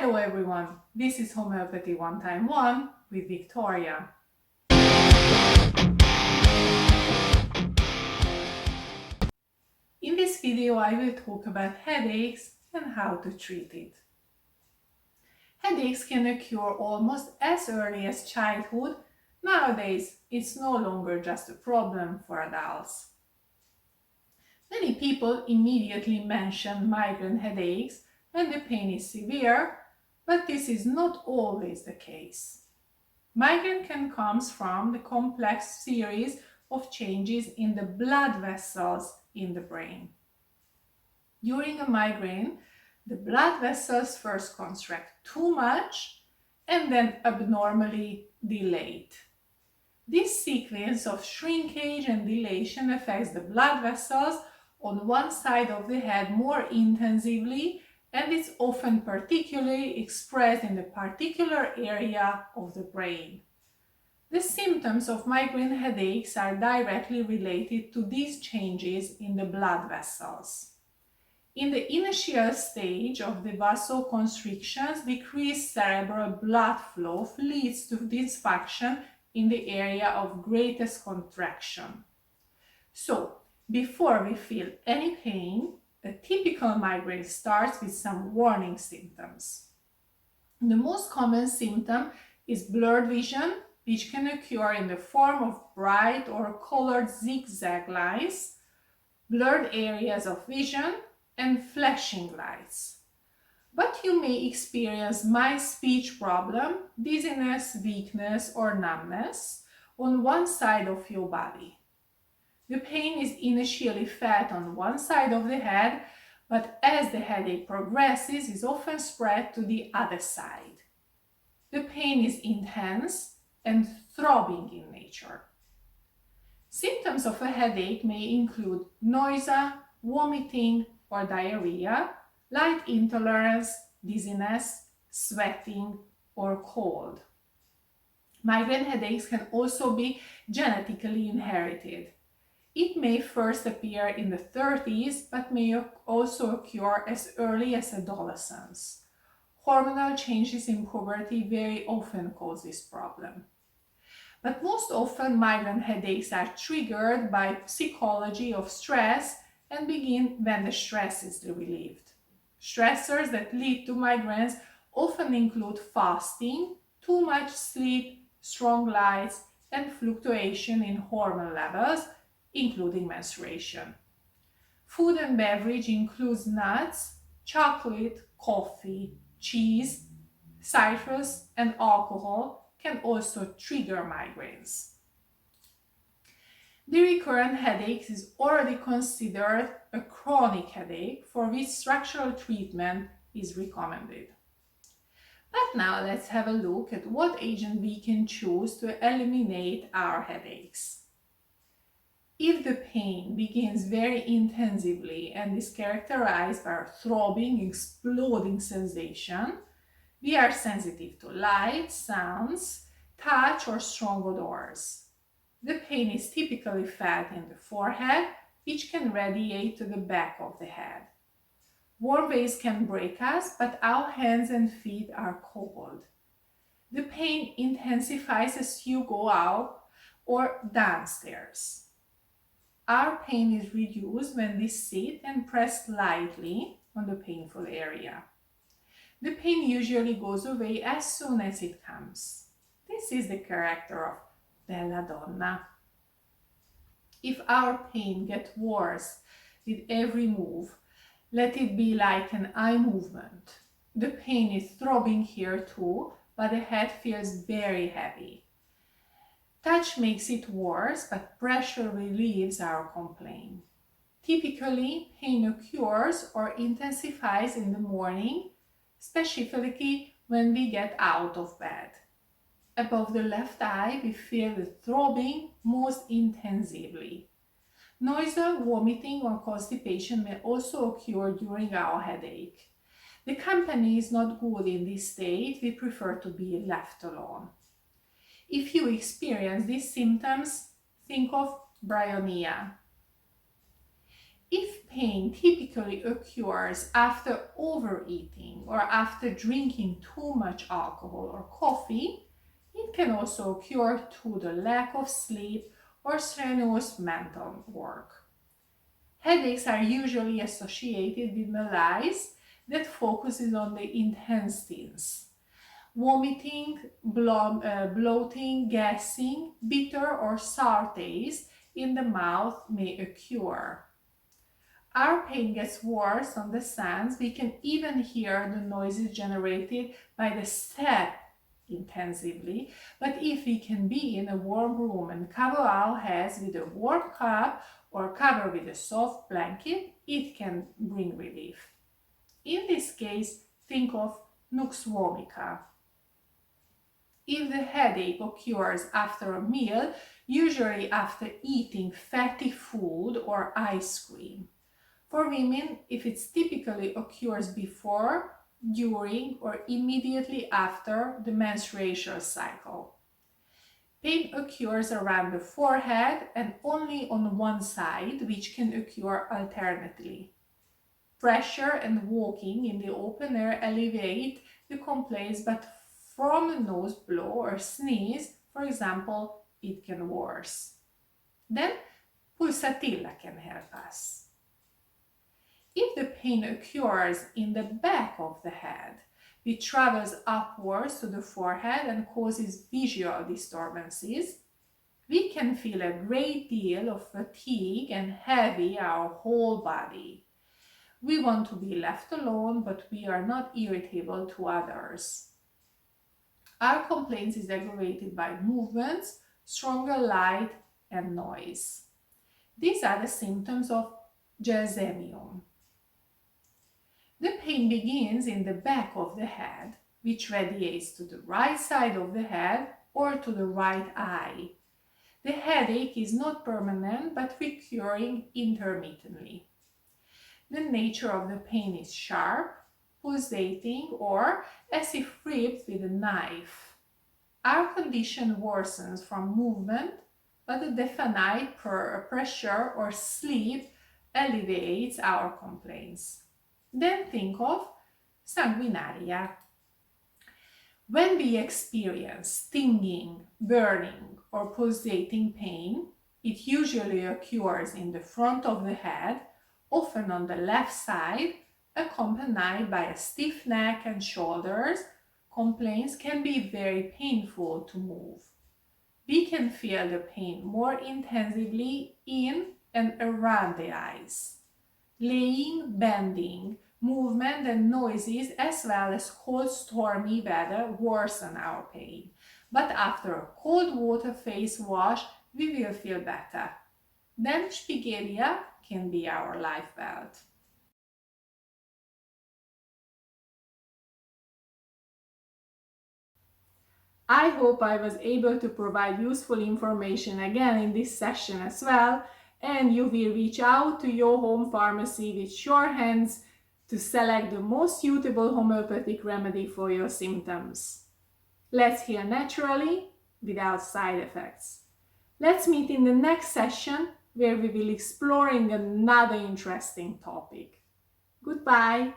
Hello everyone, this is Homeopathy 1x1 with Victoria. In this video I will talk about headaches and how to treat it. Headaches can occur almost as early as childhood. Nowadays it's no longer just a problem for adults. Many people immediately mention migraine headaches when the pain is severe, but this is not always the case. Migraine can come from the complex series of changes in the blood vessels in the brain. During a migraine, the blood vessels first contract too much and then abnormally dilate. This sequence of shrinkage and dilation affects the blood vessels on one side of the head more intensively, and it's often particularly expressed in the particular area of the brain. The symptoms of migraine headaches are directly related to these changes in the blood vessels. In the initial stage of the vasoconstrictions, decreased cerebral blood flow leads to dysfunction in the area of greatest contraction. So, before we feel any pain, a typical migraine starts with some warning symptoms. The most common symptom is blurred vision, which can occur in the form of bright or colored zigzag lines, blurred areas of vision, and flashing lights. But you may experience mild speech problem, dizziness, weakness, or numbness on one side of your body. The pain is initially felt on one side of the head, but as the headache progresses, it is often spread to the other side. The pain is intense and throbbing in nature. Symptoms of a headache may include nausea, vomiting or diarrhea, light intolerance, dizziness, sweating, or cold. Migraine headaches can also be genetically inherited. It may first appear in the 30s, but may also occur as early as adolescence. Hormonal changes in puberty very often cause this problem. But most often, migraine headaches are triggered by psychology of stress and begin when the stress is relieved. Stressors that lead to migraines often include fasting, too much sleep, strong lights, and fluctuation in hormone levels, including menstruation. Food and beverage includes nuts, chocolate, coffee, cheese, citrus, and alcohol can also trigger migraines. The recurrent headache is already considered a chronic headache for which structural treatment is recommended. But now let's have a look at what agent we can choose to eliminate our headaches. If the pain begins very intensively and is characterized by a throbbing, exploding sensation, we are sensitive to light, sounds, touch, or strong odors. The pain is typically felt in the forehead, which can radiate to the back of the head. Warm waves can break us, but our hands and feet are cold. The pain intensifies as you go out or downstairs. Our pain is reduced when we sit and press lightly on the painful area. The pain usually goes away as soon as it comes. This is the character of Bella Donna. If our pain gets worse with every move, let it be like an eye movement. The pain is throbbing here too, but the head feels very heavy. Touch makes it worse, but pressure relieves our complaint. Typically, pain occurs or intensifies in the morning, specifically when we get out of bed. Above the left eye, we feel the throbbing most intensively. Nausea, vomiting, or constipation may also occur during our headache. The company is not good in this state. We prefer to be left alone. If you experience these symptoms, think of bryonia. If pain pain typically occurs after overeating or after drinking too much alcohol or coffee, it can also occur due to the lack of sleep or strenuous mental work. Headaches are usually associated with malaise that focuses on the intestines. Vomiting, bloating, gassing, bitter or sour taste in the mouth may occur. Our pain gets worse on the sands. We can even hear the noises generated by the step intensively. But if we can be in a warm room and cover our heads with a warm cup or cover with a soft blanket, it can bring relief. In this case, think of nux vomica. If the headache occurs after a meal, usually after eating fatty food or ice cream. For women, if it typically occurs before, during, or immediately after the menstrual cycle. Pain occurs around the forehead and only on one side, which can occur alternately. Pressure and walking in the open air alleviate the complaints, but from a nose blow or sneeze, for example, it can worse. Then, pulsatilla can help us. If the pain occurs in the back of the head, which travels upwards to the forehead and causes visual disturbances, we can feel a great deal of fatigue and heavy our whole body. We want to be left alone, but we are not irritable to others. Our complaints is aggravated by movements, stronger light, and noise. These are the symptoms of GELSEMIUM. The pain begins in the back of the head, which radiates to the right side of the head or to the right eye. The headache is not permanent but recurring intermittently. The nature of the pain is sharp, pulsating, or as if ripped with a knife. Our condition worsens from movement, but the definite pressure or sleep alleviates our complaints. Then think of sanguinaria. When we experience stinging, burning, or pulsating pain, it usually occurs in the front of the head, often on the left side, accompanied by a stiff neck and shoulders. Complaints can be very painful to move. We can feel the pain more intensively in and around the eyes. Laying, bending, movement and noises as well as cold stormy weather worsen our pain. But after a cold water face wash, we will feel better. Then Spigelia can be our life belt. I hope I was able to provide useful information again in this session as well, and you will reach out to your home pharmacy with sure hands to select the most suitable homeopathic remedy for your symptoms. Let's heal naturally without side effects. Let's meet in the next session where we will exploring another interesting topic. Goodbye.